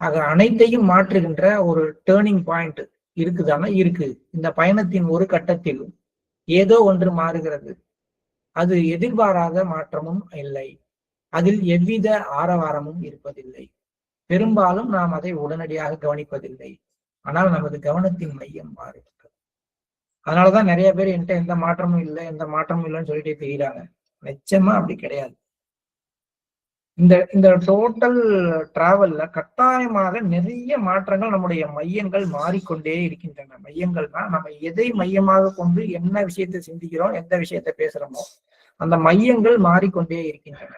ஆக அனைத்தையும் மாற்றுகின்ற ஒரு டேர்னிங் பாயிண்ட் இருக்குதானா? இருக்கு. இந்த பயணத்தின் ஒரு கட்டத்தில் ஏதோ ஒன்று மாறுகிறது. அது எதிர்பாராத மாற்றமும் இல்லை. அதில் எவ்வித ஆரவாரமும் இருப்பதில்லை. பெரும்பாலும் நாம் அதை உடனடியாக கவனிப்பதில்லை. ஆனால் நமது கவனத்தின் மையம் மாறுகிறது. அதனாலதான் நிறைய பேர் என்கிட்ட எந்த மாற்றமும் இல்லை, எந்த மாற்றமும் இல்லைன்னு சொல்லிட்டே தெரியுறாங்க. நிச்சயமா அப்படி கிடையாது. இந்த டோட்டல் டிராவல்ல கட்டாயமாக நிறைய மாற்றங்கள், நம்முடைய மையங்கள் மாறிக்கொண்டே இருக்கின்றன. மையங்கள்னா நம்ம எதை மையமாக கொண்டு என்ன விஷயத்தை சிந்திக்கிறோம், எந்த விஷயத்தை பேசுறோமோ அந்த மையங்கள் மாறிக்கொண்டே இருக்கின்றன.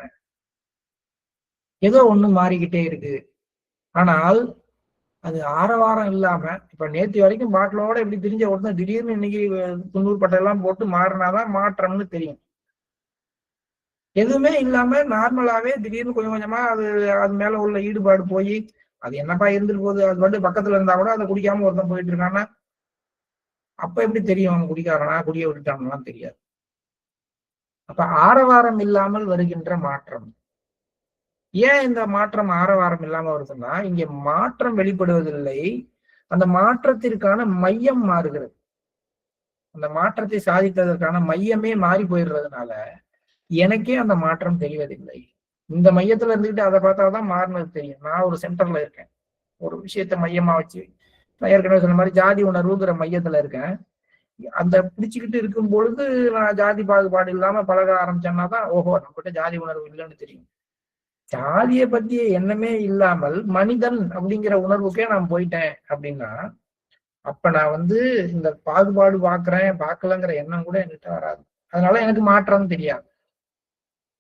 ஏதோ ஒண்ணு மாறிக்கிட்டே இருக்கு. ஆனால் அது ஆரவாரம் இல்லாம, இப்ப நேற்று வரைக்கும் பாட்டிலோட இப்படி திரிஞ்ச உடனே திடீர்னு இன்னைக்கு துண்ணூறு பட்டையெல்லாம் போட்டு மாறினாதான் மாற்றம்னு தெரியும். எதுவுமே இல்லாம நார்மலாவே திடீர்னு கொஞ்சம் கொஞ்சமா அது மேல உள்ள ஈடுபாடு போய் அது என்னப்பா இருந்துட்டு போகுது, அது மட்டும் பக்கத்துல இருந்தா கூட அதை குடிக்காம ஒருத்தன் போயிட்டு இருக்கான்னா அப்ப எப்படி தெரியும் அவன் குடிக்காரனா, குடிய விட்டுட்டான்லாம் தெரியாது. அப்ப ஆரவாரம் இல்லாமல் வருகின்ற மாற்றம். ஏன் இந்த மாற்றம் ஆரவாரம் இல்லாம வருதுன்னா, இங்க மாற்றம் வெளிப்படுவதில்லை, அந்த மாற்றத்திற்கான மையம் மாறுகிறது. அந்த மாற்றத்தை சாதித்ததற்கான மையமே மாறி போயிடுறதுனால எனக்கே அந்த மாற்றம் தெரிவதில்லை. இந்த மையத்துல இருந்துகிட்டு அதை பார்த்தாதான் மாறினது தெரியும். நான் ஒரு சென்டர்ல இருக்கேன், ஒரு விஷயத்த மையமா வச்சு, நான் ஏற்கனவே சொன்ன மாதிரி ஜாதி உணர்வுங்கிற மையத்துல இருக்கேன். அந்த பிடிச்சுக்கிட்டு இருக்கும் பொழுது நான் ஜாதி பாகுபாடு இல்லாம பழக ஆரம்பிச்சேன்னா தான் ஓஹோ நம்மகிட்ட ஜாதி உணர்வு இல்லைன்னு தெரியும். ஜாதியை பத்திய எண்ணமே இல்லாமல் மனிதன் அப்படிங்கிற உணர்வுக்கே நான் போயிட்டேன் அப்படின்னா அப்ப நான் இந்த பாகுபாடு பார்க்கலங்கிற எண்ணம் கூட என்கிட்ட வராது. அதனால எனக்கு மாற்றம் தெரியாது.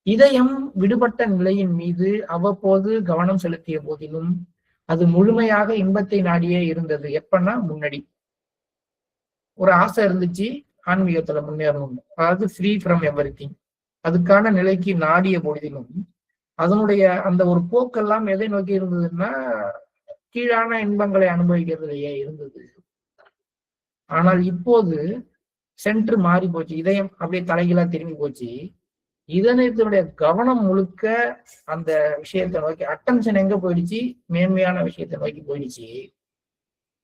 இதயம் விடுபட்ட நிலையின் மீது அவ்வப்போது கவனம் செலுத்திய போதிலும் அது முழுமையாக இன்பத்தை நாடியே இருந்தது. எப்பன்னா முன்னாடி ஒரு ஆசை இருந்துச்சு, ஆன்மீகத்துல முன்னேறணும், அதாவது ஃப்ரீ ஃப்ரம் எவ்ரிதிங், அதுக்கான நிலைக்கு நாடிய பொழுதிலும் அதனுடைய அந்த ஒரு போக்கெல்லாம் எதை நோக்கி இருந்ததுன்னா கீழான இன்பங்களை அனுபவிக்கிறதுலயே இருந்தது. ஆனால் இப்போது சென்ட்ரு மாறி போச்சு, இதயம் அப்படியே தலைகீழா திரும்பி போச்சு. இதயத்தினுடைய கவனம் முழுக்க அந்த விஷயத்தை நோக்கி, அட்டென்ஷன் எங்க போயிடுச்சு, மேன்மையான விஷயத்தை நோக்கி போயிடுச்சு.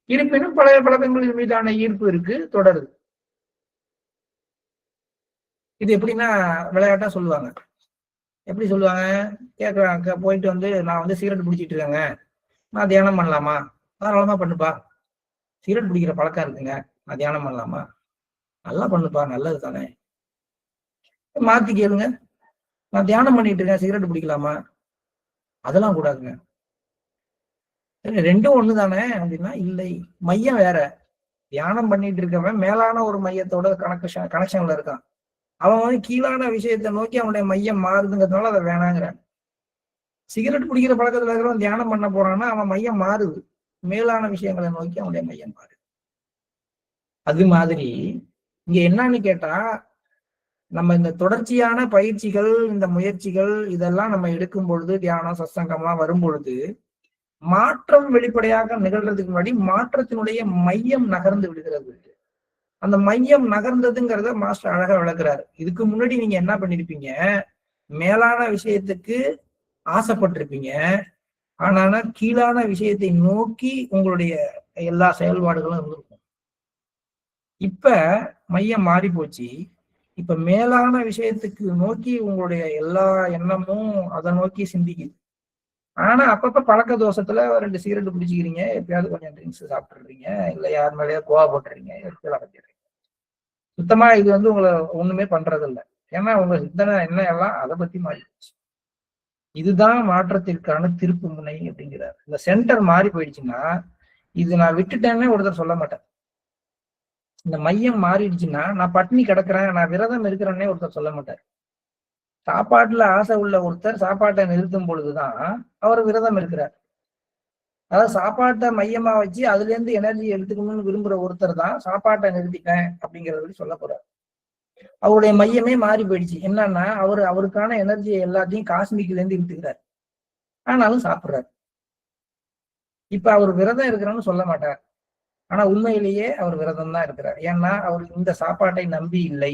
இருப்பினும் பழைய பழக்கங்களின் மீதான ஈர்ப்பு இருக்கு, தொடருது. இது எப்படின்னா விளையாட்டா சொல்லுவாங்க. எப்படி சொல்லுவாங்க, கேட்கறாங்க, போயிட்டு நான் சிகரெட் பிடிச்சிட்டு இருக்கேங்க, நான் தியானம் பண்ணலாமா? தாராளமா பண்ணுப்பா. சிகரெட் பிடிக்கிற பழக்கம் இருக்குங்க, நான் தியானம் பண்ணலாமா? நல்லா பண்ணுப்பா, நல்லது தானே. மாத்தி கேளுங்க, நான் தியானம் பண்ணிட்டு இருக்கேன், சிகரெட் பிடிக்கலாமா? அதெல்லாம் கூடாதுங்க. ரெண்டும் ஒண்ணு தானே அப்படின்னா இல்லை, மையம் வேற. தியானம் பண்ணிட்டு இருக்கவன் மேலான ஒரு மையத்தோட கனெக்ஷன்ல இருக்கான். அவன் கீழான விஷயத்தை நோக்கி அவனுடைய மையம் மாறுதுங்கிறதுனால அதை வேணாங்கிறான். சிகரெட் பிடிக்கிற பழக்கத்துல இருக்கிறவன் தியானம் பண்ண போறான்னா அவன் மையம் மாறுது, மேலான விஷயங்களை நோக்கி அவனுடைய மையம் மாறுது. அது மாதிரி இங்க என்னன்னு கேட்டா, நம்ம இந்த தொடர்ச்சியான பயிற்சிகள், இந்த முயற்சிகள் இதெல்லாம் நம்ம எடுக்கும் பொழுது, தியானம் சத்சங்கம்லாம் வரும் பொழுது மாற்றம் வெளிப்படையாக நிகழ்றதுக்கு முன்னாடி மாற்றத்தினுடைய மையம் நகர்ந்து விடுகிறது. அந்த மையம் நகர்ந்ததுங்கிறத மாஸ்டர் அழகா விளக்குறாரு. இதுக்கு முன்னாடி நீங்க என்ன பண்ணிருப்பீங்க, மேலான விஷயத்துக்கு ஆசைப்பட்டிருப்பீங்க, ஆனா கீழான விஷயத்தை நோக்கி உங்களுடைய எல்லா செயல்பாடுகளும் இருந்திருக்கும். இப்ப மையம் மாறி போச்சு. இப்ப மேலான விஷயத்துக்கு நோக்கி உங்களுடைய எல்லா எண்ணமும் அதை நோக்கி சிந்திக்குது. ஆனா அப்பப்ப பழக்க தோஷத்துல 2 சிகரெட் பிடிச்சிக்கிறீங்க, எப்பயாவது கொஞ்சம் ட்ரிங்க்ஸ் சாப்பிட்டுறீங்க, இல்ல யார் மேலேயே கோவா போட்டுறீங்க, சுத்தமா இது உங்களை ஒண்ணுமே பண்றது இல்லை. ஏன்னா உங்க சிந்தனை என்ன எல்லாம் அதை பத்தி மாறிடுச்சு. இதுதான் மாற்றத்திற்கான திருப்பு முனை அப்படிங்கிறார். இந்த சென்டர் மாறி போயிடுச்சுன்னா, இது நான் விட்டுட்டேன்னே ஒருத்தர் சொல்ல மாட்டேன். இந்த மையம் மாறிடுச்சுன்னா நான் பட்டினி கிடக்குறேன், நான் விரதம் இருக்கிறேன்னே ஒருத்தர் சொல்ல மாட்டார். சாப்பாட்டுல ஆசை உள்ள ஒருத்தர் சாப்பாட்டை நிறுத்தும் பொழுதுதான் அவர் விரதம் இருக்கிறார். அதாவது சாப்பாட்டை மையமா வச்சு அதுல இருந்து எனர்ஜி எடுத்துக்கணும்னு விரும்புற ஒருத்தர் தான் சாப்பாட்டை நிறுத்திட்டேன் அப்படிங்கிறத சொல்ல போறாரு. அவருடைய மையமே மாறி போயிடுச்சு. என்னன்னா அவருக்கான எனர்ஜியை எல்லாத்தையும் காஸ்மிக்ல இருந்து எடுத்துக்கிறார், ஆனாலும் சாப்பிடுறாரு. இப்ப அவர் விரதம் இருக்கிறான்னு சொல்ல மாட்டார், ஆனா உண்மையிலேயே அவர் விரதம் தான் இருக்கிறார். ஏன்னா அவர் இந்த சாப்பாட்டை நம்பி இல்லை.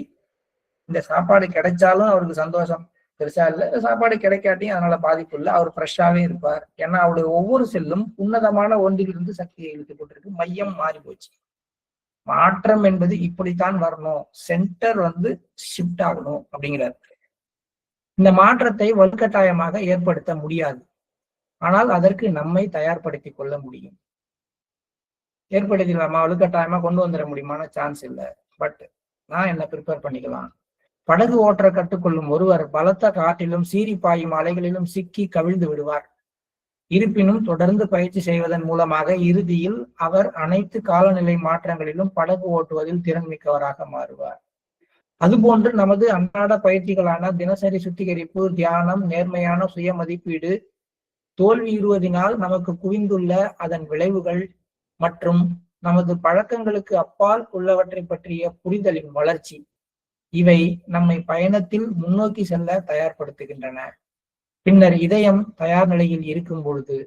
இந்த சாப்பாடு கிடைச்சாலும் அவருக்கு சந்தோஷம், பெருசா இல்ல, சாப்பாடு கிடைக்காட்டியும் அதனால பாதிப்பு இல்லை, அவர் ஃப்ரெஷ்ஷாவே இருப்பார். ஏன்னா அவருடைய ஒவ்வொரு செல்லும் உன்னதமான ஒன்றிலிருந்து சக்தியை இழுத்துக் கொண்டிருக்கு, மையம் மாறி போச்சு. மாற்றம் என்பது இப்படித்தான் வரணும், சென்டர் ஷிஃப்ட் ஆகணும் அப்படிங்கிறார். இந்த மாற்றத்தை வலுக்கட்டாயமாக ஏற்படுத்த முடியாது, ஆனால் அதற்கு நம்மை தயார்படுத்திக் கொள்ள முடியும். ஏற்படுத்திக்கலாமா? வலுக்கட்டாயமா கொண்டு வந்துட முடியுமான சான்ஸ் இல்லை. பட் நான் என்ன ப்ரிப்பேர் பண்ணிக்கலாம். படகு ஓட்ட கற்றுக்கொள்ளும் ஒருவர் பலத்த காற்றிலும் சீறி பாயும் அலைகளிலும் சிக்கி கவிழ்ந்து விடுவார். இருப்பினும் தொடர்ந்து பயிற்சி செய்வதன் மூலமாக இறுதியில் அவர் அனைத்து காலநிலை மாற்றங்களிலும் படகு ஓட்டுவதில் திறன் மிக்கவராக மாறுவார். அதுபோன்று நமது அன்றாட பயிற்சிகளான தினசரி சுத்திகரிப்பு, தியானம், நேர்மையான சுய மதிப்பீடு, தோல்வியுறுவதினால் நமக்கு குவிந்துள்ள அதன் விளைவுகள் மற்றும் நமது பழக்கங்களுக்கு அப்பால் உள்ளவற்றை பற்றிய புரிதலின் வளர்ச்சி, இவை நம்மை பயணத்தில் முன்னோக்கி செல்ல தயார்படுத்துகின்றன. பின்னர் இதயம் தயார் நிலையில் இருக்கும் பொழுது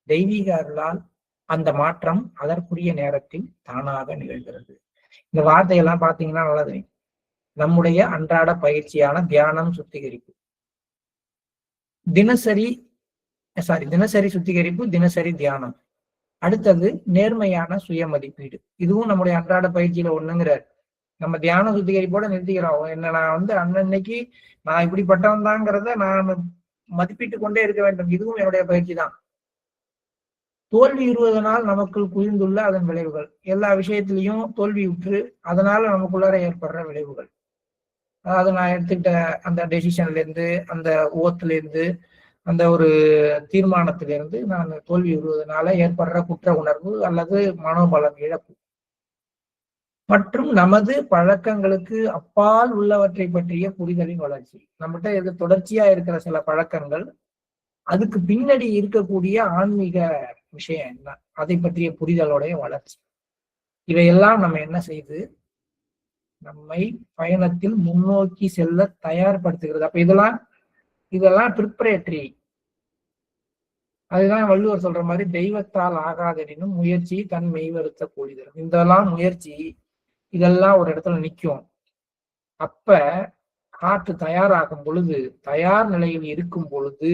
தெய்வீக அருளால் அந்த மாற்றம் அதற்குரிய நேரத்தில் தானாக நிகழ்கிறது. இந்த வார்த்தையெல்லாம் பார்த்தீங்கன்னா நல்லது. நம்முடைய அன்றாட பயிற்சியான தியானம், சுத்திகரிப்பு, தினசரி சுத்திகரிப்பு, தினசரி தியானம். அடுத்தது நேர்மையான சுய மதிப்பீடு. இதுவும் நம்முடைய அன்றாட பயிற்சியில ஒண்ணுங்கிறார். நம்ம தியான சுத்திகரிப்போட நிறுத்திக்கிறோம். என்ன, நான் அன்னன்னைக்கு நான் இப்படிப்பட்டவன் தாங்கிறத நான் மதிப்பிட்டு கொண்டே இருக்க வேண்டும். இதுவும் என்னுடைய பயிற்சி தான். தோல்வி உறுவதனால் நமக்குள் குவிந்துள்ள அதன் விளைவுகள், எல்லா விஷயத்திலையும் தோல்வியுற்று அதனால நமக்குள்ளார ஏற்படுற விளைவுகள். அதாவது நான் எடுத்துக்கிட்ட அந்த டெசிஷன்ல இருந்து, அந்த ஓத்துல இருந்து, அந்த ஒரு தீர்மானத்திலிருந்து நான் தோல்வி உறுவதனால ஏற்படுற குற்ற உணர்வு அல்லது மனோபலம் இழப்பு, மற்றும் நமது பழக்கங்களுக்கு அப்பால் உள்ளவற்றை பற்றிய புரிதலின் வளர்ச்சி. நம்மகிட்ட இது தொடர்ச்சியா இருக்கிற சில பழக்கங்கள், அதுக்கு பின்னாடி இருக்கக்கூடிய ஆன்மீக விஷயம் என்ன, அதை பற்றிய புரிதலோடைய வளர்ச்சி. இவையெல்லாம் நம்ம என்ன செய்து நம்மை பயணத்தில் முன்னோக்கி செல்ல தயார்படுத்துகிறது. அப்ப இதெல்லாம் ப்ரிப்பரேட்டரி. அதுதான் வள்ளுவர் சொல்ற மாதிரி தெய்வத்தால் ஆகாதெனினும் முயற்சி தன் மெய்வருத்த கூலிதரும். இதெல்லாம் முயற்சி, இதெல்லாம் ஒரு இடத்துல நிற்கும். அப்ப காற்று தயாராகும் பொழுது, தயார் நிலையில் இருக்கும் பொழுது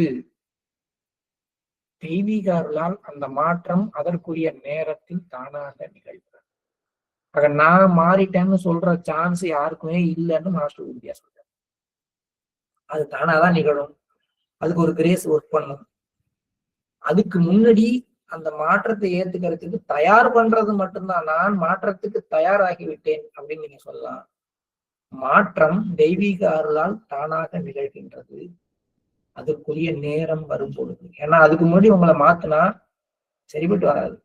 தெய்வீக அருளால் அந்த மாற்றம் அதற்குரிய நேரத்தில் தானாக நிகழ்கிறது. ஆக நான் மாறிட்டேன்னு சொல்ற சான்ஸ் யாருக்குமே இல்லைன்னு மாஸ்டர் உறுதியா சொல்றேன். அது தானாதான் நிகழும். அதுக்கு ஒரு கிரேஸ் ஒர்க் பண்ணும். அதுக்கு முன்னாடி அந்த மாற்றத்தை ஏத்துக்கிறதுக்கு தயார் பண்றது மட்டும்தான். நான் மாற்றத்துக்கு தயாராகிவிட்டேன் அப்படின்னு நீங்க சொல்லலாம். மாற்றம் தெய்வீக அருளால் தானாக நிகழ்கின்றது, அதுக்குரிய நேரம் வரும் பொழுது. ஏன்னா அதுக்கு முன்னாடி உங்களை மாத்தினா சரிபட்டு வராது.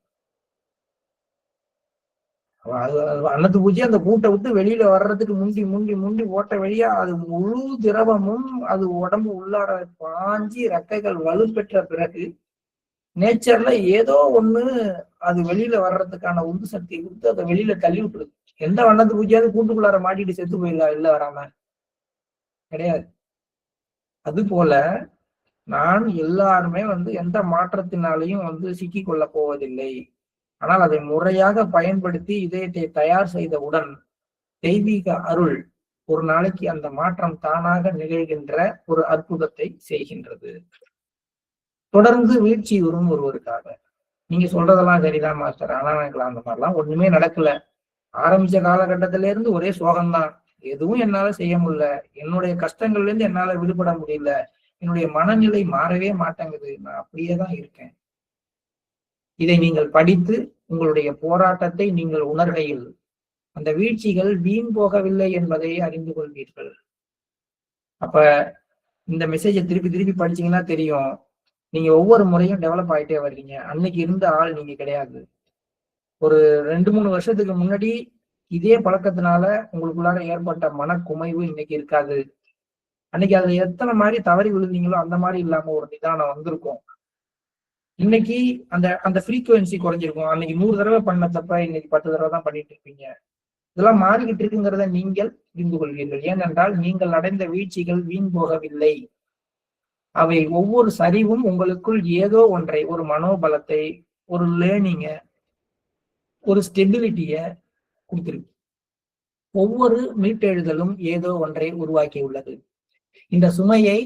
அன்னத்து பூஜை அந்த கூட்டை விட்டு வெளியில வர்றதுக்கு முண்டி முண்டி முண்டி ஓட்ட வழியா அது முழு திரவமும் அது உடம்பு உள்ளார பாஞ்சி ரெக்கைகள் வலுப்பெற்ற பிறகு நேச்சர்ல ஏதோ ஒண்ணு அது வெளியில வர்றதுக்கான உந்து சக்தியை கொடுத்து அதை வெளியில தள்ளி விட்டுருது. எந்த வண்ணத்து பூஜையாவது கூட்டுக்குள்ளார மாட்டிட்டு செத்து போயிடலாம், இல்ல வராம கிடையாது. அது போல நான் எல்லாருமே எந்த மாற்றத்தினாலையும் சிக்கி கொள்ள போவதில்லை. ஆனால் அதை முறையாக பயன்படுத்தி இதயத்தை தயார் செய்தவுடன் தெய்வீக அருள் ஒரு நாளைக்கு அந்த மாற்றம் தானாக நிகழ்கின்ற ஒரு அற்புதத்தை செய்கின்றது. தொடர்ந்து வீழ்ச்சி வரும் ஒருவருக்காக. நீங்க சொல்றதெல்லாம் சரிதான் மாஸ்டர், ஆனா எனக்கு அந்த மாதிரிலாம் ஒண்ணுமே நடக்கல. ஆரம்பிச்ச காலகட்டத்தில இருந்து ஒரே சோகம்தான், எதுவும் என்னால செய்ய முடியல, என்னுடைய கஷ்டங்கள்ல இருந்து என்னால விடுபட முடியல, என்னுடைய மனநிலை மாறவே மாட்டேங்குது, நான் அப்படியேதான் இருக்கேன். இதை நீங்கள் படித்து உங்களுடைய போராட்டத்தை நீங்கள் உணர்கையில் அந்த வீழ்ச்சிகள் வீண் போகவில்லை என்பதை அறிந்து கொள்வீர்கள். அப்ப இந்த மெசேஜை திருப்பி திருப்பி படிச்சீங்கன்னா தெரியும், நீங்க ஒவ்வொரு முறையும் டெவலப் ஆயிட்டே வர்றீங்க. அன்னைக்கு இருந்த ஆள் நீங்க கிடையாது. ஒரு 2-3 வருஷத்துக்கு முன்னாடி இதே பழக்கத்தினால உங்களுக்குள்ளார ஏற்பட்ட மனக்குமைவு இன்னைக்கு இருக்காது. அன்னைக்கு அதுல எத்தனை மாதிரி தவறி விழுந்தீங்களோ அந்த மாதிரி இல்லாம ஒரு நிதானம் வந்திருக்கும். இன்னைக்கு அந்த ஃப்ரீக்குவன்சி குறைஞ்சிருக்கும். அன்னைக்கு 100 தடவை பண்ண தப்ப இன்னைக்கு 10 தடவை தான் பண்ணிட்டு இருப்பீங்க. இதெல்லாம் மாறிக்கிட்டு இருக்குங்கிறத நீங்கள் புரிந்து கொள்வீர்கள். ஏனென்றால் நீங்கள் அடைந்த வீழ்ச்சிகள் வீண் போகவில்லை. அவை ஒவ்வொரு சரிவும் உங்களுக்குள் ஏதோ ஒன்றை, ஒரு மனோபலத்தை, ஒரு லேர்னிங்க, ஒரு ஸ்டெபிலிட்டிய கொடுத்திருக்கு. ஒவ்வொரு மீட்டெழுதலும் ஏதோ ஒன்றை உருவாக்கி உள்ளது. இந்த சுமையை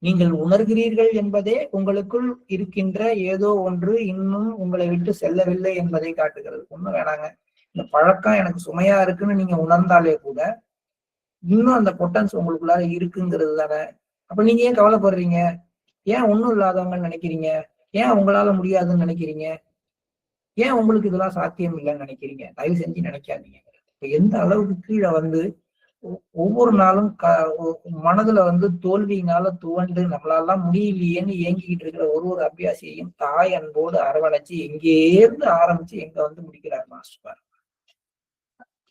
நீங்கள் உணர்கிறீர்கள் என்பதே உங்களுக்குள் இருக்கின்ற ஏதோ ஒன்று இன்னும் உங்களை விட்டு செல்லவில்லை என்பதை காட்டுகிறது. ஒண்ணும் வேணாங்க, இந்த பழக்கம் எனக்கு சுமையா இருக்குன்னு நீங்க உணர்ந்தாலே கூட இன்னும் அந்த பொட்டன்ஸ் உங்களுக்குள்ளார இருக்குங்கிறது தானே. அப்ப நீங்க ஏன் கவலைப்படுறீங்க? ஏன் ஒண்ணும் இல்லாதவங்கன்னு நினைக்கிறீங்க? ஏன் உங்களால முடியாதுன்னு நினைக்கிறீங்க? ஏன் உங்களுக்கு இதெல்லாம் சாத்தியம் இல்லைன்னு நினைக்கிறீங்க? தயவு செஞ்சு நினைக்காதீங்க. இப்ப எந்த அளவுக்கு கீழே வந்து ஒவ்வொரு நாளும் மனதுல வந்து தோல்வியினால துவண்டு நம்மளாலாம் முடியலையேன்னு ஏங்கிக்கிட்டு இருக்கிற ஒரு அபியாசியையும் தாய் அன்போடு அரவணைச்சு எங்கேருந்து ஆரம்பிச்சு எங்க வந்து முடிக்கிறார் மாஸ்டர்.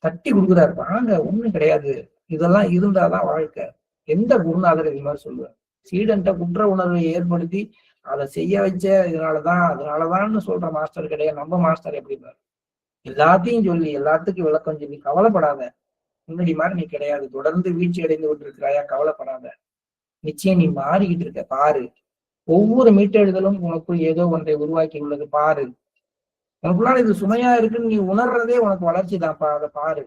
தட்டி கொடுக்குறாரு, வாங்க ஒண்ணும் கிடையாது, இதெல்லாம் இருந்தாதான் வாழ்க்கை. எந்த குருநாதர் இது மாதிரி சொல்லுவார்? சீடன்ட்ட குற்ற உணர்வை ஏற்படுத்தி அதை செய்ய வச்ச அதனாலதான்னு சொல்ற மாஸ்டர் கிடையாது. நம்ம மாஸ்டர் எப்படின்னா எல்லாத்தையும் சொல்லி எல்லாத்துக்கும் விளக்கம் சொல்லி கவலைப்படாத, முன்னாடி மாதிரி நீ கிடையாது, தொடர்ந்து வீழ்ச்சி அடைந்து கொண்டு இருக்கிறாயா, கவலைப்படாத, நிச்சயம் நீ மாறிக்கிட்டு இருக்க பாரு, ஒவ்வொரு மீட்டெழுதலும் உனக்குள் ஏதோ ஒன்றை உருவாக்கி உள்ளது பாரு, உனக்குள்ளால இது சுமையா இருக்குன்னு நீ உணர்றதே உனக்கு வளர்ச்சி தான்ப்பா, அதை பாரு.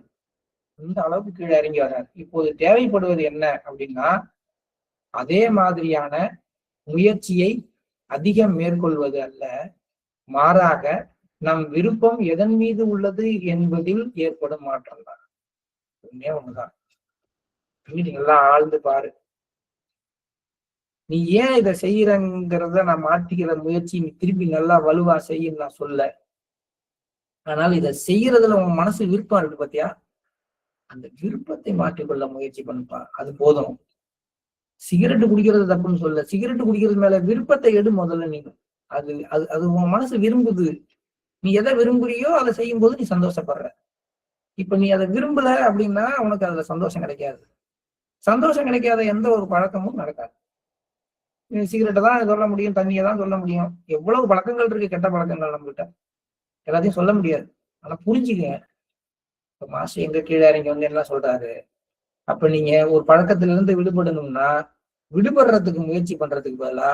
இந்த அளவுக்கு கீழே இறங்கி வர்றாரு. இப்போது தேவைப்படுவது என்ன அப்படின்னா, அதே மாதிரியான முயற்சியை அதிகம் மேற்கொள்வது அல்ல, மாறாக நம் விருப்பம் எதன் மீது உள்ளது என்பதில் ஏற்படும் மாற்றம் தான். ஒண்ணே ஒண்ணுதான். எல்லாம் ஆழ்ந்து பாரு, நீ ஏன் இதை செய்யறங்கிறத நான் மாத்திக்கிற முயற்சி நீ திருப்பி நல்லா வலுவா செய்யும் நான் சொல்ல. ஆனால் இதை செய்யறதுல உன் மனசு விருப்பம் இருக்கு பாத்தியா, அந்த விருப்பத்தை மாற்றிக்கொள்ள முயற்சி பண்ணுப்பா, அது போதும். சிகரெட்டு குடிக்கிறது தப்புன்னு சொல்ல, சிகரெட்டு குடிக்கிறது மேல விருப்பத்தை எடு முதல்ல. நீங்க அது அது அது உன் மனசு விரும்புது, நீ எதை விரும்புறியோ அதை செய்யும் போது நீ சந்தோஷப்படுற. இப்ப நீ அதை விரும்பல அப்படின்னா உனக்கு அதுல சந்தோஷம் கிடைக்காது. சந்தோஷம் கிடைக்காத எந்த ஒரு பழக்கமும் நடக்காது. சிகரெட்டை தான் சொல்ல முடியும், தண்ணியை தான் சொல்ல முடியும், எவ்வளவு பழக்கங்கள் இருக்கு, கெட்ட பழக்கங்கள் நம்ம கிட்ட, எல்லாத்தையும் சொல்ல முடியாது. ஆனா புரிஞ்சுக்க, இப்ப மாஸ்டர் எங்க கீழே இறங்கி வந்து என்ன சொல்றாரு, அப்ப நீங்க ஒரு பழக்கத்துல இருந்து விடுபடணும்னா விடுபடுறதுக்கு முயற்சி பண்றதுக்கு பதிலா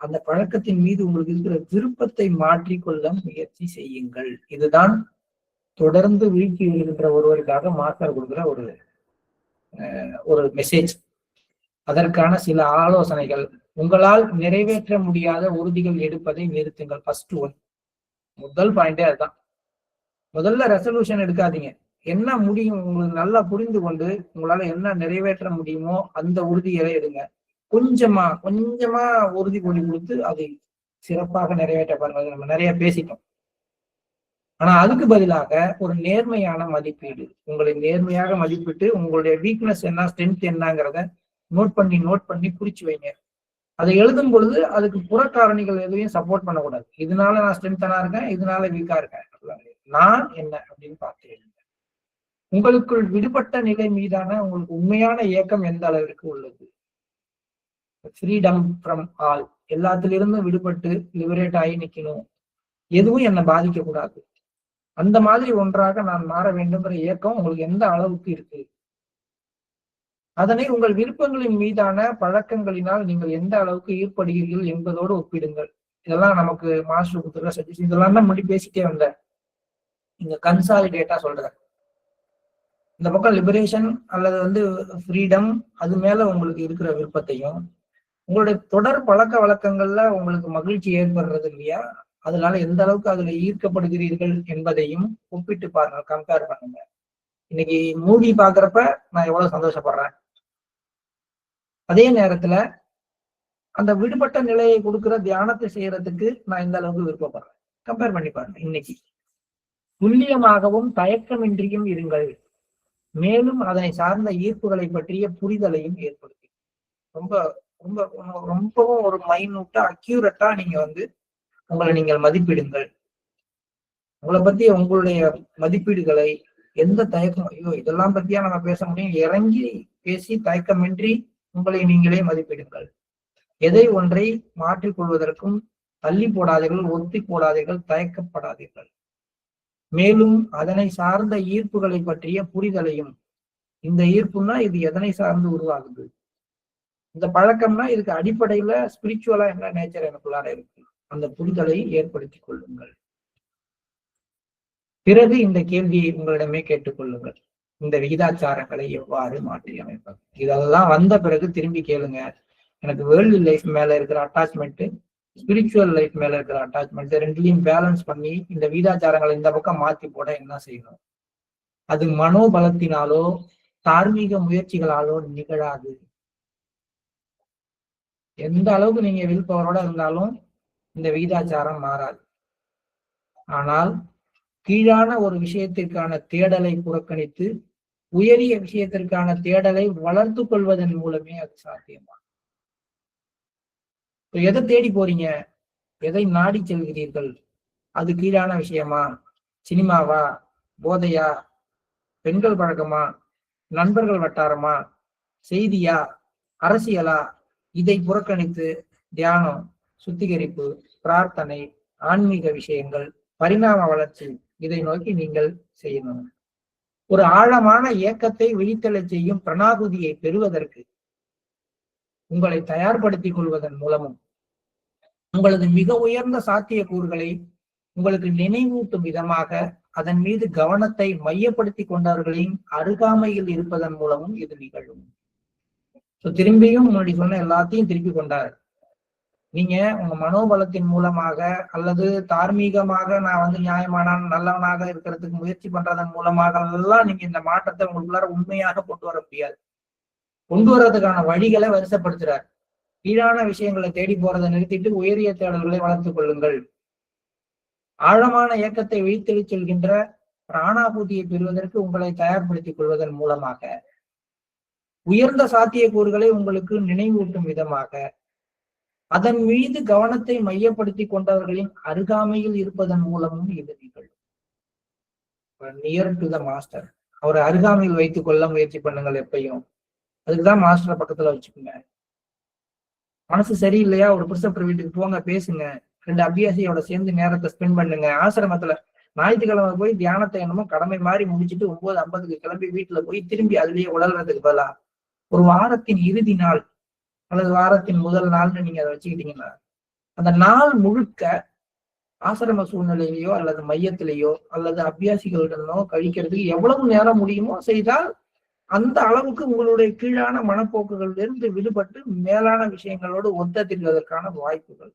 அந்த பழக்கத்தின் மீது உங்களுக்கு இருக்கிற விருப்பத்தை மாற்றிக்கொள்ள முயற்சி செய்யுங்கள். இதுதான் தொடர்ந்து வீழ்ச்சி வருகின்ற ஒருவருக்காக மாஸ்டர் கொடுக்குற ஒரு மெசேஜ். அதற்கான சில ஆலோசனைகள். உங்களால் நிறைவேற்ற முடியாத உறுதிகள் எடுப்பதை நிறுத்துங்கள். ஃபர்ஸ்ட் ஒன், முதல் பாயிண்டே அதுதான். முதல்ல ரெசல்யூஷன் எடுக்காதீங்க. என்ன முடியும் உங்களுக்கு நல்லா புரிந்து கொண்டு உங்களால என்ன நிறைவேற்ற முடியுமோ அந்த உறுதிகளை எடுங்க. கொஞ்சமா கொஞ்சமா உறுதி கொடி கொடுத்து அதை சிறப்பாக நிறைவேற்ற பாருங்க. நம்ம நிறைய பேசிட்டோம். ஆனா அதுக்கு பதிலாக ஒரு நேர்மையான மதிப்பீடு, உங்களை நேர்மையாக மதிப்பிட்டு உங்களுடைய வீக்னஸ் என்ன ஸ்ட்ரென்த் என்னங்கிறத நோட் பண்ணி குறிச்சு வைங்க. அதை எழுதும் பொழுது அதுக்கு புறக்காரணிகள் எதுவும் சப்போர்ட் பண்ணக்கூடாது. இதனால நான் ஸ்ட்ரென்த்தனா இருக்கேன், இதனால வீக்கா இருக்கேன், நான் என்ன அப்படின்னு பார்த்து எழுதுங்க. உங்களுக்குள் விடுபட்ட நிலை மீதான உங்களுக்கு உண்மையான இயக்கம் எந்த அளவிற்கு உள்ளது? ஃப்ரீடம் ஃப்ரம் ஆல், எல்லாத்திலிருந்தும் விடுபட்டு லிபரேட் ஆகி நிக்கணும், எதுவும் என்னை பாதிக்க கூடாது, அந்த மாதிரி ஒன்றாக நான் மாற வேண்டும்ங்கிற இயக்கம் உங்களுக்கு எந்த அளவுக்கு இருக்கு? அதனை உங்கள் விருப்பங்களின் மீதான பழக்கங்களினால் நீங்கள் எந்த அளவுக்கு ஈர்ப்படுகிறீர்கள் என்பதோடு ஒப்பிடுங்கள். இதெல்லாம் நமக்கு மாஸ்டர் கொடுத்துருக்க சஜஷன். இதெல்லாம் தான் முன்னாடி பேசிட்டே வந்தேன். இங்க கன்சாலிடேட்டா சொல்றேன். இந்த பக்கம் லிபரேஷன் அல்லது ஃப்ரீடம், அது மேல உங்களுக்கு இருக்கிற விருப்பத்தையும் உங்களுடைய தொடர் பழக்க வழக்கங்கள்ல உங்களுக்கு மகிழ்ச்சி ஏற்படுறது இல்லையா, அதனால எந்த அளவுக்கு அதுல ஈர்க்கப்படுகிறீர்கள் என்பதையும் ஒப்பிட்டு பாருங்க, கம்பேர் பண்ணுங்க. இன்னைக்கு மூவி பாக்குறப்ப நான் எவ்வளவு சந்தோஷப்படுறேன், அதே நேரத்துல அந்த விடுபட்ட நிலையை கொடுக்குற தியானத்தை செய்யறதுக்கு நான் இந்த அளவுக்கு விருப்பப்படுறேன். கம்பேர் பண்ணி பாருங்க. இன்னைக்கு துல்லியமாகவும் தயக்கமின்றியும் இருங்கள், மேலும் அதனை சார்ந்த ஈர்ப்புகளை பற்றிய புரிதலையும் ஏற்படுத்தி ரொம்ப ரொம்ப ரொம்பவும் ஒரு மைனூட்டா அக்யூரட்டா நீங்க உங்களை நீங்கள் மதிப்பிடுங்கள். உங்களை பத்தி உங்களுடைய மதிப்பீடுகளை எந்த தயக்கம், ஐயோ இதெல்லாம் பத்தியா நம்ம பேச முடியும், இறங்கி பேசி தயக்கமின்றி உங்களை நீங்களே மதிப்பிடுங்கள். எதை ஒன்றை மாற்றிக்கொள்வதற்கும் தள்ளி போடாதீர்கள், ஒத்தி போடாதீர்கள், தயக்கப்படாதீர்கள். மேலும் அதனை சார்ந்த ஈர்ப்புகளை பற்றிய புரிதலையும், இந்த ஈர்ப்புன்னா இது எதனை சார்ந்து உருவாகுது, இந்த பழக்கம்னா இதுக்கு அடிப்படையில ஸ்பிரிச்சுவலா என்ன நேச்சர் எனக்குள்ளார இருக்கு, அந்த புரிதலை ஏற்படுத்திக் கொள்ளுங்கள். பிறகு இந்த கேள்வியை உங்களிடமே கேட்டுக்கொள்ளுங்கள். இந்த விகிதாச்சாரங்களை எவ்வாறு மாற்றி அமைப்பது. இதெல்லாம் வந்த பிறகு திரும்பி கேளுங்க, எனக்கு வேர்ல்டு லைஃப் மேல இருக்கிற அட்டாச்மெண்ட், ஸ்பிரிச்சுவல் லைஃப் மேல இருக்கிற அட்டாச்மெண்ட், ரெண்டுலையும் பேலன்ஸ் பண்ணி இந்த விகிதாச்சாரங்களை இந்த பக்கம் மாத்தி போட என்ன செய்யணும்? அது மனோபலத்தினாலோ தார்மீக முயற்சிகளாலோ நிகழாது. எந்த அளவுக்கு நீங்க வில் பவரோட இருந்தாலும் இந்த விகிதாச்சாரம் மாறாது. ஆனால் கீழான ஒரு விஷயத்திற்கான தேடலை புறக்கணித்து உயரிய விஷயத்திற்கான தேடலை வளர்த்து கொள்வதன் மூலமே அது சாத்தியமா. எதை தேடி போறீங்க, எதை நாடி செல்கிறீர்கள்? அது கீழான விஷயமா, சினிமாவா, போதையா, பெண்கள் பழக்கமா, நண்பர்கள் வட்டாரமா, செய்தியா, அரசியலா? இதை புறக்கணித்து தியானம், சுத்திகரிப்பு, பிரார்த்தனை, ஆன்மீக விஷயங்கள், பரிணாம வளர்ச்சி, இதை நோக்கி நீங்கள் செய்யணும். ஒரு ஆழமான இயக்கத்தை விழித்தெழச் செய்யும் பிரணாகுதியை பெறுவதற்கு உங்களை தயார்படுத்திக் கொள்வதன் மூலமும் உங்களது மிக உயர்ந்த சாத்திய கூறுகளை உங்களுக்கு நினைவூட்டும் விதமாக அதன் மீது கவனத்தை மையப்படுத்தி கொண்டவர்களின் அருகாமையில் இருப்பதன் மூலமும் இது நிகழும். திரும்பியும் முன்னாடி சொன்ன எல்லாத்தையும் திருப்பி கொண்டார். நீங்க உங்க மனோபலத்தின் மூலமாக அல்லது தார்மீகமாக நான் நியாயமான நல்லவனாக இருக்கிறதுக்கு முயற்சி பண்றதன் மூலமாக எல்லாம் நீங்க இந்த மாற்றத்தை உங்களுக்குள்ளார உண்மையாக கொண்டு வர முடியாது. கொண்டு வர்றதுக்கான வழிகளை வரிசைப்படுத்துறார். கீழான விஷயங்களை தேடி போறதை நிறுத்திட்டு உயரிய தேடல்களை வளர்த்துக் கொள்ளுங்கள். ஆழமான இயக்கத்தை விழித்தெழச் சொல்கின்ற பிராணாபூதியை பெறுவதற்கு உங்களை தயார்படுத்திக் கொள்வதன் மூலமாக உயர்ந்த சாத்திய கூறுகளை உங்களுக்கு நினைவூட்டும் விதமாக அதன் மீது கவனத்தை மையப்படுத்தி கொண்டவர்களின் அருகாமையில் இருப்பதன் மூலமும் இது நிகழும். நியர் டு த மாஸ்டர், அவரை அருகாமையில் வைத்துக் கொள்ள முயற்சி பண்ணுங்கள். எப்பயும் அதுக்குதான் மாஸ்டரை பக்கத்துல வச்சுக்கோங்க. மனசு சரியில்லையா, ஒரு பிரிசப்டர் வீட்டுக்கு போங்க, பேசுங்க, 2 அபியாசியோட சேர்ந்து நேரத்தை ஸ்பெண்ட் பண்ணுங்க. ஆசிரமத்துல ஞாயிற்றுக்கிழமை போய் தியானத்தை என்னமோ கடமை மாதிரி முடிச்சுட்டு 9:50 கிளம்பி வீட்டுல போய் திரும்பி அதுலயே உழல்றதுக்கு பதிலா ஒரு வாரத்தின் இறுதி நாள் அல்லது வாரத்தின் முதல் நாள்னு நீங்க அதை வச்சுக்கிட்டீங்கன்னா அந்த நாள் முழுக்க ஆசிரம சூழ்நிலையிலையோ அல்லது மையத்திலேயோ அல்லது அபியாசிகளிடனோ கழிக்கிறதுக்கு எவ்வளவு நேரம் முடியுமோ செய்தால் அந்த அளவுக்கு உங்களுடைய கீழான மனப்போக்குகளிலிருந்து விடுபட்டு மேலான விஷயங்களோடு ஒத்தத்திற்கான வாய்ப்புகள்.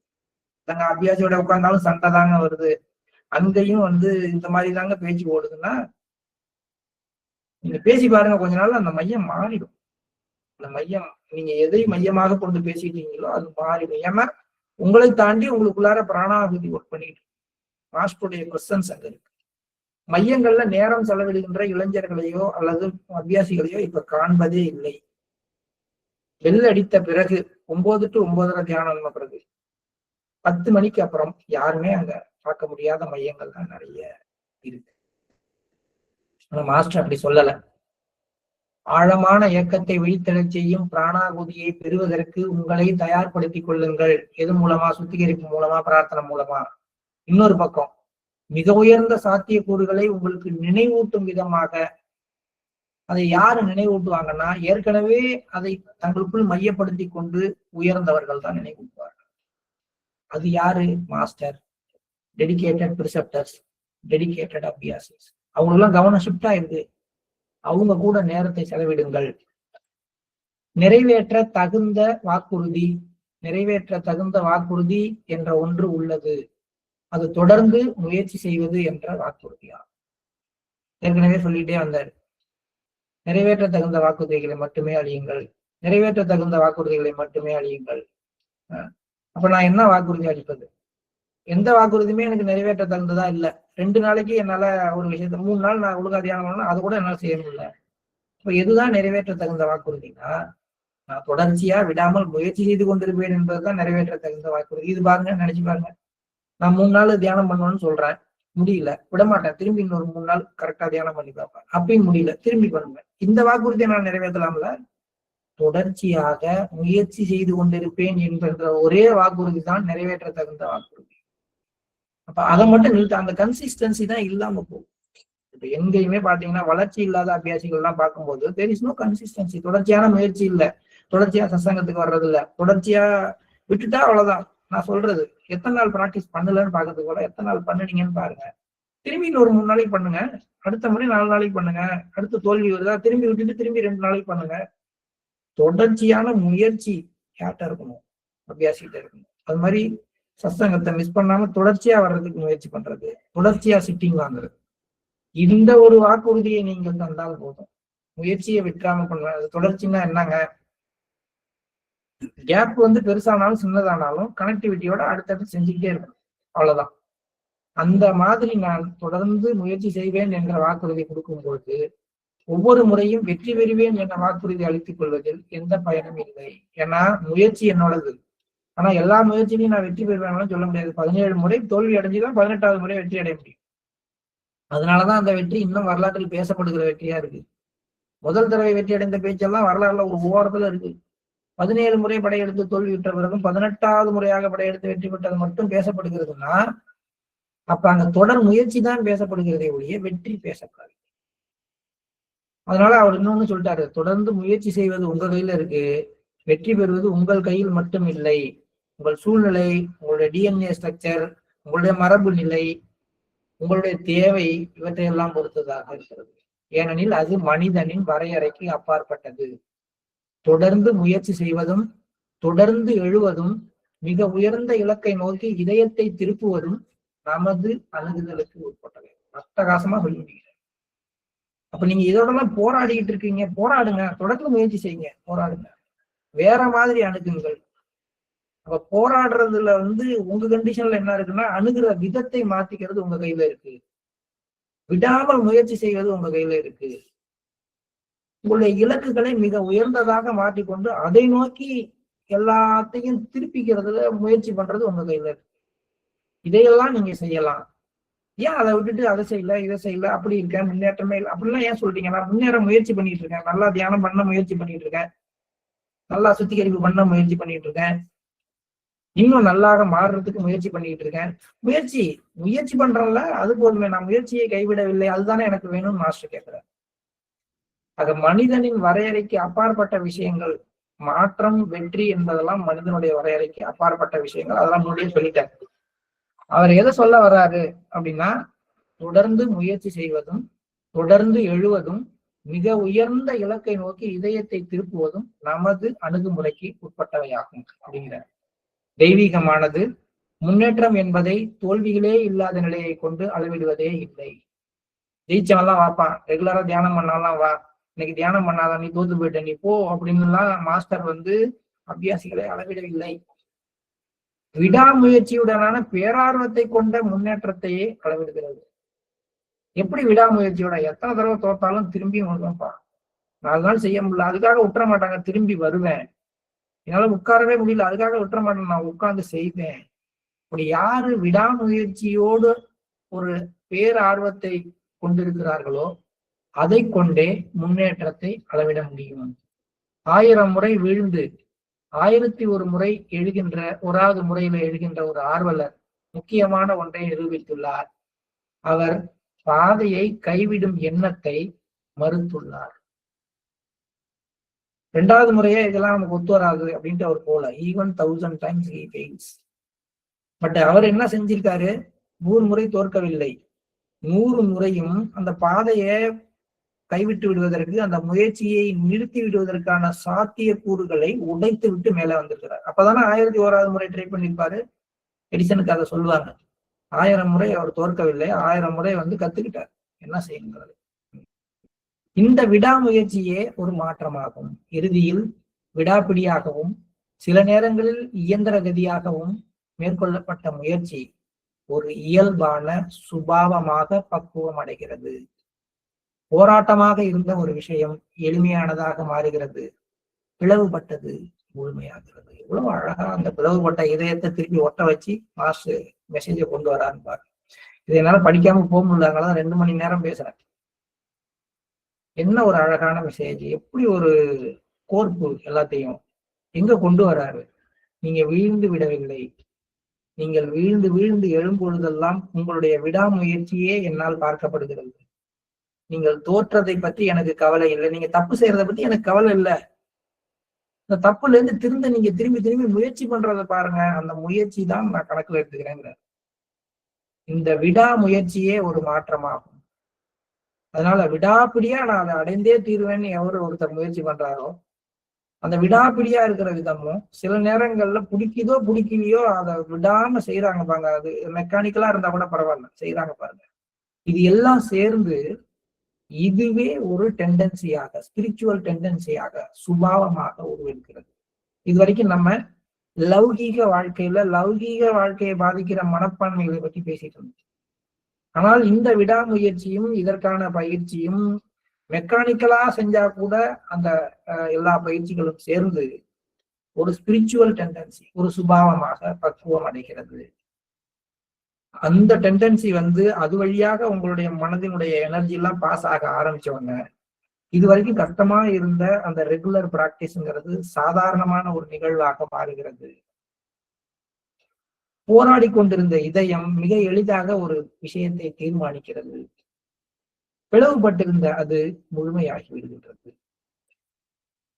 தாங்க அபியாசியோட உட்கார்ந்தாலும் சண்டை தாங்க வருது, அங்கேயும் இந்த மாதிரி தாங்க பேச்சு ஓடுதுன்னா நீங்க பேசி பாருங்க, கொஞ்ச நாள் அந்த மையம் மாறிடும். அந்த மையம் நீங்க எதை மையமாக கொண்டு பேசிட்டீங்களோ அது மாறிடும். ஏன்னா உங்களை தாண்டி உங்களுக்குள்ளார பிராணாகுதி ஒர்க் பண்ணிட்டு மாஸ்டருடைய பிரசன்ஸ் அங்க இருக்கு. மையங்கள்ல நேரம் செலவிடுகின்ற இளைஞர்களையோ அல்லது அபியாசிகளையோ இப்ப காண்பதே இல்லை. வெள்ள அடித்த பிறகு 9 to 9:30 தியானம் பிறகு 10 மணிக்கு அப்புறம் யாருமே அங்க பார்க்க முடியாத மையங்கள் தான் நிறைய இருக்கு. மாஸ்டர் அப்படி சொல்லல. ஆழமான இயக்கத்தை விழித்தெழச் செய்யும் பிராணாகுதியை பெறுவதற்கு உங்களை தயார்படுத்திக் கொள்ளுங்கள். எது மூலமா? சுத்திகரிப்பு மூலமா, பிரார்த்தனை மூலமா. இன்னொரு பக்கம் மிக உயர்ந்த சாத்திய கூறுகளை உங்களுக்கு நினைவூட்டும் விதமாக. அதை யாரு நினைவூட்டுவாங்கன்னா ஏற்கனவே அதை தங்களுக்குள் மையப்படுத்தி கொண்டு உயர்ந்தவர்கள் தான் நினைவூட்டுவார்கள். அது யாரு? மாஸ்டர், டெடிகேட்டட் பிரிசெப்டர்ஸ், டெடிகேட்டட் அபியாசிஸ். அவங்களெல்லாம் கவனம் ஷிஃப்ட் ஆயிருக்கு. அவங்க கூட நேரத்தை செலவிடுங்கள். நிறைவேற்ற தகுந்த வாக்குறுதி, நிறைவேற்ற தகுந்த வாக்குறுதி என்ற ஒன்று உள்ளது. அது தொடர்ந்து முயற்சி செய்வது என்ற வாக்குறுதியா. ஏற்கனவே சொல்லிட்டே வந்தார். நிறைவேற்ற தகுந்த வாக்குறுதிகளை மட்டுமே அழியுங்கள், நிறைவேற்ற தகுந்த வாக்குறுதிகளை மட்டுமே அழியுங்கள். அப்ப நான் என்ன வாக்குறுதி அளிப்பது? எந்த வாக்குறுதியுமே எனக்கு நிறைவேற்ற தகுந்ததா இல்லை. 2 நாளைக்கு என்னால ஒரு விஷயத்த 3 நாள் நான் ஒழுங்கா தியானம் பண்ணா அது கூட என்னால செய்ய முடியல. இப்ப எதுதான் நிறைவேற்ற தகுந்த வாக்குறுதினா, நான் தொடர்ச்சியா விடாமல் முயற்சி செய்து கொண்டிருப்பேன் என்பதுதான் நிறைவேற்ற தகுந்த வாக்குறுதி. இது பாருங்க, நினைச்சு பாருங்க. நான் 3 நாள் தியானம் பண்ணணும்னு சொல்றேன், முடியல, விடமாட்டேன். திரும்பி இன்னொரு 3 நாள் கரெக்டா தியானம் பண்ணி பார்ப்பேன், அப்பயும் முடியல, திரும்பி பண்ணுவேன். இந்த வாக்குறுதியை நான் நிறைவேற்றலாம்ல? தொடர்ச்சியாக முயற்சி செய்து கொண்டிருப்பேன் என்கின்ற ஒரே வாக்குறுதி தான் நிறைவேற்ற தகுந்த வாக்குறுதி. அப்ப அதை மட்டும் நிறுத்த, அந்த கன்சிஸ்டன்சி தான் இல்லாம போகும். இப்ப எங்கேயுமே பாத்தீங்கன்னா வளர்ச்சி இல்லாத அபியாசிகள் எல்லாம் பார்க்கும்போது there is no consistency. தொடர்ச்சியான முயற்சி இல்லை, தொடர்ச்சியா சத்சங்கத்துக்கு வர்றது இல்லை, தொடர்ச்சியா விட்டுட்டா அவ்வளவுதான். நான் சொல்றது எத்தனை நாள் பிராக்டிஸ் பண்ணலன்னு பாக்குறது கூட எத்தனை நாள் பண்ணுனீங்கன்னு பாருங்க. திரும்பி ஒரு 3 நாளைக்கு பண்ணுங்க, அடுத்த முறை 4 நாளைக்கு பண்ணுங்க, அடுத்து தோல்வி வருதா திரும்பி விட்டுட்டு திரும்பி 2 நாளைக்கு பண்ணுங்க. தொடர்ச்சியான முயற்சி யார்கிட்ட இருக்கணும்? அபியாசிகிட்ட இருக்கணும். அது மாதிரி சத்சங்கத்தை மிஸ் பண்ணாம தொடர்ச்சியா வர்றதுக்கு முயற்சி பண்றது, தொடர்ச்சியா சிட்டிங் வாங்குறது. இந்த ஒரு வாக்குறுதியை நீங்கள் தந்தால் போதும். முயற்சியை விட்டுறாம பண்ணுவேன். தொடர்ச்சின்னா என்னங்க? கேப் பெருசானாலும் சின்னதானாலும் கனெக்டிவிட்டியோட அடுத்தடுத்து செஞ்சுக்கிட்டே இருக்கணும். அவ்வளவுதான். அந்த மாதிரி நான் தொடர்ந்து முயற்சி செய்வேன் என்ற வாக்குறுதி கொடுக்கும் பொழுது ஒவ்வொரு முறையும் வெற்றி பெறுவேன் என்ற வாக்குறுதி அளித்துக் கொள்வதில் எந்த பயனும் இல்லை. ஏன்னா முயற்சி என்னோடது. ஆனா எல்லா முயற்சியிலையும் நான் வெற்றி பெறுவேன் சொல்ல முடியாது. 17 முறை தோல்வி அடைஞ்சுதான் 18வது முறை வெற்றி அடைய முடியும். அதனாலதான் அந்த வெற்றி இன்னும் வரலாற்றில் பேசப்படுகிற வெற்றியா இருக்கு. முதல் தடவை வெற்றி அடைந்த பேச்செல்லாம் வரலாறுல ஒரு ஓரத்துல இருக்கு. 17 முறை படையெடுத்து தோல்வி விட்ட பிறகும் 18வது முறையாக படையெடுத்து வெற்றி பெற்றது மட்டும் பேசப்படுகிறதுனா அப்ப அங்க தொடர் முயற்சி தான் பேசப்படுகிறதே ஒழிய வெற்றி பேசப்படாது. அதனால அவர் இன்னொன்னு சொல்லிட்டாரு, தொடர்ந்து முயற்சி செய்வது உங்க கையில இருக்கு, வெற்றி பெறுவது உங்கள் கையில் மட்டும் இல்லை. உங்கள் சூழ்நிலை, உங்களுடைய டிஎன்ஏ ஸ்ட்ரக்சர், உங்களுடைய மரபு நிலை, உங்களுடைய தேவை இவற்றையெல்லாம் பொறுத்ததாக இருக்கிறது. ஏனெனில் அது மனிதனின் வரையறைக்கு அப்பாற்பட்டது. தொடர்ந்து முயற்சி செய்வதும் தொடர்ந்து எழுவதும் மிக உயர்ந்த இலக்கை நோக்கி இதயத்தை திருப்புவதும் நமது அணுகுதலுக்கு உட்பட்டவை. அட்டகாசமா சொல்லி முடிகிறேன். அப்ப நீங்க இதோடலாம் போராடிக்கிட்டு இருக்கீங்க, போராடுங்க, தொடர்ந்து முயற்சி செய்யுங்க, போராடுங்க, வேற மாதிரி அணுகுங்கள். அப்ப போராடுறதுல உங்க கண்டிஷன்ல என்ன இருக்குன்னா அணுகிற விதத்தை மாத்திக்கிறது உங்க கையில இருக்கு. விடாமல் முயற்சி செய்வது உங்க கையில இருக்கு. உங்களுடைய இலக்குகளை மிக உயர்ந்ததாக மாற்றிக்கொண்டு அதை நோக்கி எல்லாத்தையும் திருப்பிக்கிறதுல முயற்சி பண்றது உங்க கையில இருக்கு. இதையெல்லாம் நீங்க செய்யலாம். ஏன் அதை விட்டுட்டு அதை செய்யல இதை செய்யல, அப்படி இருக்கேன், முன்னேற்றமே இல்லை அப்படிலாம் ஏன் சொல்றீங்க? நான் முன்னேற முயற்சி பண்ணிட்டு இருக்கேன், நல்லா தியானம் பண்ண முயற்சி பண்ணிட்டு இருக்கேன், நல்லா சுத்திகரிப்பு பண்ண முயற்சி பண்ணிட்டு இருக்கேன், இன்னும் நல்லாக மாறுறதுக்கு முயற்சி பண்ணிட்டு இருக்கேன். முயற்சி பண்றேன்ல, அது போதுமே, நான் முயற்சியை கைவிடவில்லை, அதுதானே எனக்கு வேணும்னு மாஸ்டர் கேட்கிறேன். ஆக மனிதனின் வரையறைக்கு அப்பாற்பட்ட விஷயங்கள், மாற்றம் வெற்றி என்பதெல்லாம் மனிதனுடைய வரையறைக்கு அப்பாற்பட்ட விஷயங்கள். அதெல்லாம் முன்னாடியே சொல்லிட்டார். அவர் எதை சொல்ல வர்றாரு அப்படின்னா, தொடர்ந்து முயற்சி செய்வதும் தொடர்ந்து எழுவதும் மிக உயர்ந்த இலக்கை நோக்கி இதயத்தை திருப்புவதும் நமது அணுகுமுறைக்கு உட்பட்டவையாகும் அப்படிங்கிறார். தெய்வீகமானது முன்னேற்றம் என்பதை தோல்விகளே இல்லாத நிலையை கொண்டு அளவிடுவதே இல்லை. ஜெயிச்சவன்லாம் வாப்பான், ரெகுலரா தியானம் பண்ணாலாம் வா, இன்னைக்கு தியானம் பண்ணாதான் நீ தோத்து போயிட்ட நீ போ அப்படின்னுலாம் மாஸ்டர் அபியாசிகளை அளவிடவில்லை. விடாமுயற்சியுடனான பேரார்வத்தை கொண்ட முன்னேற்றத்தையே அளவிடுகிறது. எப்படி விடாமுயற்சியோட? எத்தனை தடவை தோத்தாலும் திரும்பியும் வருவேன்ப்பா, 4 நாள் செய்ய முடியல, அதுக்காக விட்டுற மாட்டாங்க, திரும்பி வருவேன், என்னால உட்காரவே முடியல, அதுக்காக விட்டுற மாட்டேன், நான் உட்கார்ந்து செய்வேன். அப்படி யாரு விடாமுயற்சியோடு ஒரு பேரார்வத்தை கொண்டிருக்கிறார்களோ அதை கொண்டே முன்னேற்றத்தை அளவிட முடியும். 1000 முறை வீழ்ந்து 1001 முறை எழுகின்ற 1வது முறையில எழுகின்ற ஒரு ஆர்வலர் முக்கியமான ஒன்றை நிரூபித்துள்ளார். அவர் பாதையை கைவிடும் எண்ணத்தை மறுத்துள்ளார். 2வது முறையே இதெல்லாம் நமக்கு ஒத்து வராது அப்படின்ட்டு அவர் போல, even 1000 times he fails. But அவர் என்ன செஞ்சிருக்காரு? 100 முறை தோற்கவில்லை, 100 முறையும் அந்த பாதையை கைவிட்டு விடுவதற்கு, அந்த முயற்சியை நிறுத்தி விடுவதற்கான சாத்திய கூறுகளை உடைத்து விட்டு மேல வந்திருக்கிறார். அப்பதானே 1001வது முறை ட்ரை பண்ணிருப்பாரு. எடிசனுக்கு அதை சொல்லுவாங்க, 1000 முறை அவர் தோற்கவில்லை, 1000 முறை கத்துக்கிட்டார் என்ன செய்யுங்கிறது. இந்த விடாமுயற்சியே ஒரு மாற்றமாகும். இறுதியில் விடாப்பிடியாகவும் சில நேரங்களில் இயந்திர கதியாகவும் மேற்கொள்ளப்பட்ட முயற்சி ஒரு இயல்பான சுபாவமாக பக்குவம் அடைகிறது. போராட்டமாக இருந்த ஒரு விஷயம் எளிமையானதாக மாறுகிறது, பிளவுபட்டது முழுமையாகிறது. எவ்வளவு அழகா அந்த பிளவுபட்ட இதயத்தை திருப்பி ஒட்ட வச்சு மாஸ்டர் மெசேஜை கொண்டு வரான்னு பாரு. இதை என்னால படிக்காம போக முடியலனாலதான் 2 மணி நேரம் பேசுறேன். என்ன ஒரு அழகான மெசேஜ், எப்படி ஒரு கோர்ப்பு, எல்லாத்தையும் எங்க கொண்டு வராரு. நீங்க வீழ்ந்து விடவில்லை, நீங்கள் வீழ்ந்து வீழ்ந்து எழும்பொழுதெல்லாம் உங்களுடைய விடாமுயற்சியே என்னால் பார்க்கப்படுகிறது. நீங்கள் தோற்றதை பற்றி எனக்கு கவலை இல்லை, நீங்க தப்பு செய்யறதை பத்தி எனக்கு கவலை இல்லை, இந்த தப்புல இருந்து நீங்க திரும்பி திரும்பி முயற்சி பண்றதை பாருங்க, அந்த முயற்சி தான் நான் கணக்குல எடுத்துக்கிறேங்கிற. இந்த விடாமுயற்சியே ஒரு மாற்றமாகும். அதனால விடாப்பிடியா நான் அதை அடைந்தே தீர்வேன்னு எவரு ஒருத்தர் முயற்சி பண்றாரோ, அந்த விடாப்பிடியா இருக்கிற விதமும் சில நேரங்கள்ல பிடிக்குதோ பிடிக்கலையோ அதை விடாம செய்யறாங்க பாருங்க. அது மெக்கானிக்கலா இருந்தா கூட பரவாயில்ல, செய்யறாங்க பாருங்க. இது எல்லாம் சேர்ந்து இதுவே ஒரு டெண்டன்சியாக, ஸ்பிரிச்சுவல் டெண்டன்சியாக, சுபாவமாக உருவெடுக்கிறது. இது வரைக்கும் நம்ம லௌகீக வாழ்க்கையை பாதிக்கிற மனப்பான்மைகளை பற்றி பேசிட்டு இருந்தோம். ஆனால் இந்த விடாமுயற்சியும் இதற்கான பயிற்சியும் மெக்கானிக்கலா செஞ்சா கூட அந்த எல்லா பயிற்சிகளும் சேர்ந்து ஒரு ஸ்பிரிச்சுவல் டெண்டன்சி, ஒரு சுபாவமாக பக்குவம் அடைகிறது. அந்த டெண்டன்சி அது வழியாக உங்களுடைய மனதினுடைய எனர்ஜி எல்லாம் பாஸ் ஆக ஆரம்பிச்சவங்க இது வரைக்கும் கஷ்டமா இருந்த அந்த ரெகுலர் பிராக்டிஸ்ங்கிறது சாதாரணமான ஒரு நிகழ்வாக மாறுகிறது. போராடி கொண்டிருந்த இதயம் மிக எளிதாக ஒரு விஷயத்தை தீர்மானிக்கிறது. பிளவுபட்டிருந்த அது முழுமையாகி விடுகின்றது.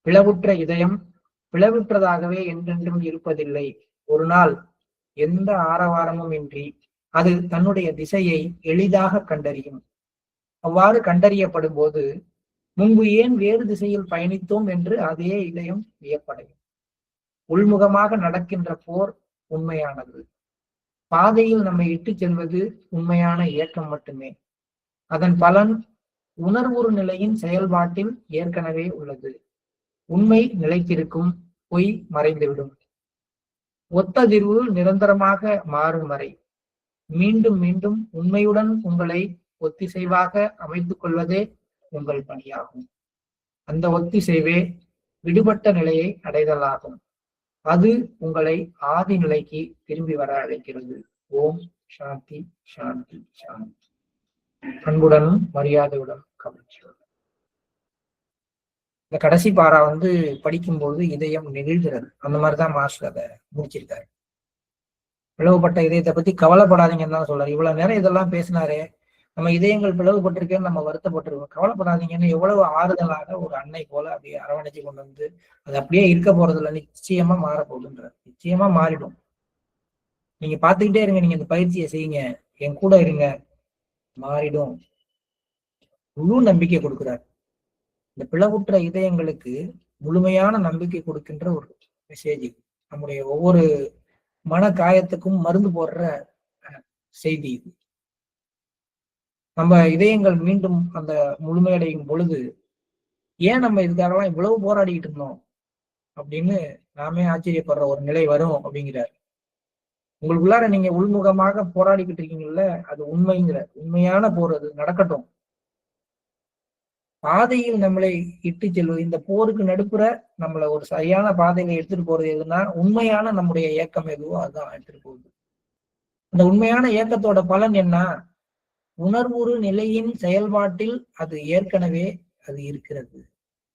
பிளவுற்ற இதயம் பிளவுற்றதாகவே என்றென்றும் இருப்பதில்லை. ஒரு நாள் எந்த ஆரவாரமும் இன்றி அது தன்னுடைய திசையை எளிதாக கண்டறியும். அவ்வாறு கண்டறியப்படும் போது முன்பு ஏன் வேறு திசையில் பயணித்தோம் என்று அதே இதயம் வியப்படையும். உள்முகமாக நடக்கின்ற போர் உண்மையானது. பாதையில் நம்மை இட்டு செல்வது உண்மையான இயக்கம் மட்டுமே. அதன் பலன் உணர்வுறு நிலையின் செயல்பாட்டில் ஏற்கனவே உள்ளது. உண்மை நிலைத்திருக்கும், பொய் மறைந்துவிடும். ஒத்ததிர்வு நிரந்தரமாக மாறும் வரை மீண்டும் மீண்டும் உண்மையுடன் உங்களை ஒத்திசைவாக அமைத்துக் கொள்வதே உங்கள் பணியாகும். அந்த ஒத்திசைவே விடுபட்ட நிலையை அடைதலாகும். அது உங்களை ஆதி நிலைக்கு திரும்பி வர அழைக்கிறது. ஓம் சாந்தி சாந்தி சாந்தி. அன்புடனும் மரியாதையுடன் கவனிச்சுள்ளது. இந்த கடைசி பாரா படிக்கும்போது இதயம் நெகிழ்கிறது. அந்த மாதிரிதான் மாஸ்டர் அதை முடிச்சிருக்காரு. பிளவுபட்ட இதயத்தை பத்தி கவலைப்படாதீங்கன்னு தான் சொல்றாரு. இவ்வளவு நேரம் இதெல்லாம் பேசினாரே, நம்ம இதயங்கள் பிளவுபட்டிருக்கேன்னு நம்ம வருத்தப்பட்டிருக்கோம். கவலைப்படாதீங்கன்னு எவ்வளவு ஆறுதலாக ஒரு அன்னை போல அப்படியே அரவணைச்சு கொண்டு அது அப்படியே இருக்க போறது இல்லை, நிச்சயமா மாறப்போகுதுன்றார். நிச்சயமா மாறிடும். நீங்க பாத்துக்கிட்டே இருங்க, நீங்க இந்த பயிற்சியை செய்யுங்க, என் கூட இருங்க, மாறிடும். முழு நம்பிக்கை கொடுக்கிறார். இந்த பிளவுற்ற இதயங்களுக்கு முழுமையான நம்பிக்கை கொடுக்கின்ற ஒரு மெசேஜ். நம்முடைய ஒவ்வொரு மன காயத்துக்கும் மருந்து போடுற செய்தி இது. நம்ம இதயங்கள் மீண்டும் அந்த முழுமையடையும் பொழுது ஏன் நம்ம இதுக்காகலாம் இவ்வளவு போராடிக்கிட்டு இருந்தோம் அப்படின்னு நாமே ஆச்சரியப்படுற ஒரு நிலை வரும் அப்படிங்கிறார். உங்களுக்குள்ளார நீங்க உள்முகமாக போராடிக்கிட்டு இருக்கீங்கல்ல, அது உண்மையான போர். அது நடக்கட்டும். பாதையில் நம்மளை இட்டு செல்வது, இந்த போருக்கு நடுப்புற நம்மளை ஒரு சரியான பாதையில எடுத்துட்டு போறது எதுன்னா உண்மையான நம்முடைய இயக்கம் எதுவோ அதுதான் எடுத்துட்டு போகுது. அந்த உண்மையான இயக்கத்தோட பலன் என்ன? உணர்வுறு நிலையின் செயல்பாட்டில் அது ஏற்கனவே அது இருக்கிறது.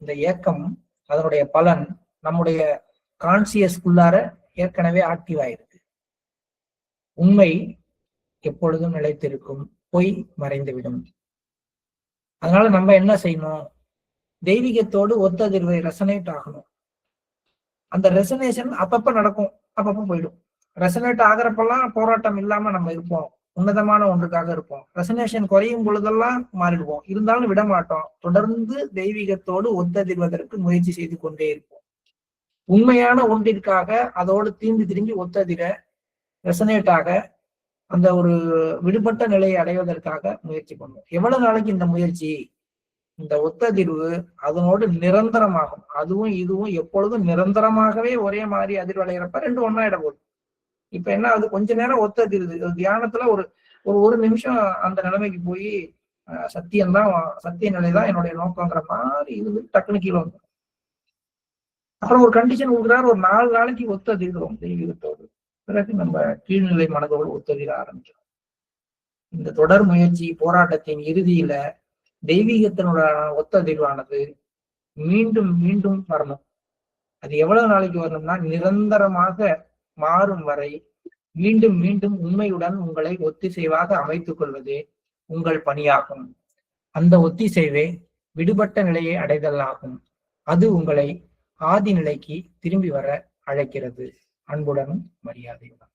இந்த இயக்கம் அதனுடைய பலன் நம்முடைய கான்சியஸ்குள்ளார ஏற்கனவே ஆக்டிவ் ஆயிருக்கு. உண்மை எப்பொழுதும் நிலைத்திருக்கும், பொய் மறைந்துவிடும். அதனால நம்ம என்ன செய்யணும்? தெய்வீகத்தோடு ஒத்ததிர்வை ரெசனேட் ஆகணும். அந்த ரெசனேஷன் அப்பப்ப நடக்கும், அப்பப்ப போயிடும். ரெசனேட் ஆகிறப்பெல்லாம் போராட்டம் இல்லாம நம்ம இருப்போம், உன்னதமான ஒன்றுக்காக இருப்போம். ரெசனேஷன் குறையும் பொழுதெல்லாம் மாறிடுவோம். இருந்தாலும் விட மாட்டோம். தொடர்ந்து தெய்வீகத்தோடு ஒத்ததிர்வதற்கு முயற்சி செய்து கொண்டே இருப்போம். உண்மையான ஒன்றிற்காக அதோடு திரும்பி ஒத்ததிர ரெசனேட் ஆக அந்த ஒரு விடுபட்ட நிலையை அடைவதற்காக முயற்சி பண்ணுவோம். எவ்வளவு நாளைக்கு இந்த முயற்சி? இந்த ஒத்ததிர்வு அதனோடு நிரந்தரமாகும். அதுவும் இதுவும் எப்பொழுதும் நிரந்தரமாகவே ஒரே மாதிரி அதிர்வடைகிறப்ப ரெண்டு ஒன்னாயிட போகுது. இப்ப என்ன ஆகுது? கொஞ்ச நேரம் ஒத்ததிருது. தியானத்துல ஒரு நிமிஷம் அந்த நிலைமைக்கு போய் சத்திய நிலைதான் என்னுடைய நோக்கங்கிற மாதிரி இது டக்குனு கீழே வந்து அப்புறம் ஒரு கண்டிஷன் கொடுக்குறாரு, ஒரு 4 நாளைக்கு ஒத்ததிர்கிறோம் தெய்வீகத்தோடு. பிறகு நம்ம கீழ்நிலை மனதோடு ஒத்ததிர ஆரம்பிக்கிறோம். இந்த தொடர் முயற்சி போராட்டத்தின் இறுதியில தெய்வீகத்தினோட ஒத்ததிர்வானது மீண்டும் மீண்டும் வரணும். அது எவ்வளவு நாளைக்கு வரணும்னா நிரந்தரமாக மாறும் வரை மீண்டும் மீண்டும் உண்மையுடன் உங்களை ஒத்திசைவாக அமைத்துக் கொள்வதே உங்கள் பணியாகும். அந்த ஒத்திசைவே விடுபட்ட நிலையை அடைதலாகும். அது உங்களை ஆதி நிலைக்கு திரும்பி வர அழைக்கிறது. அன்புடனும் மரியாதையுடன்.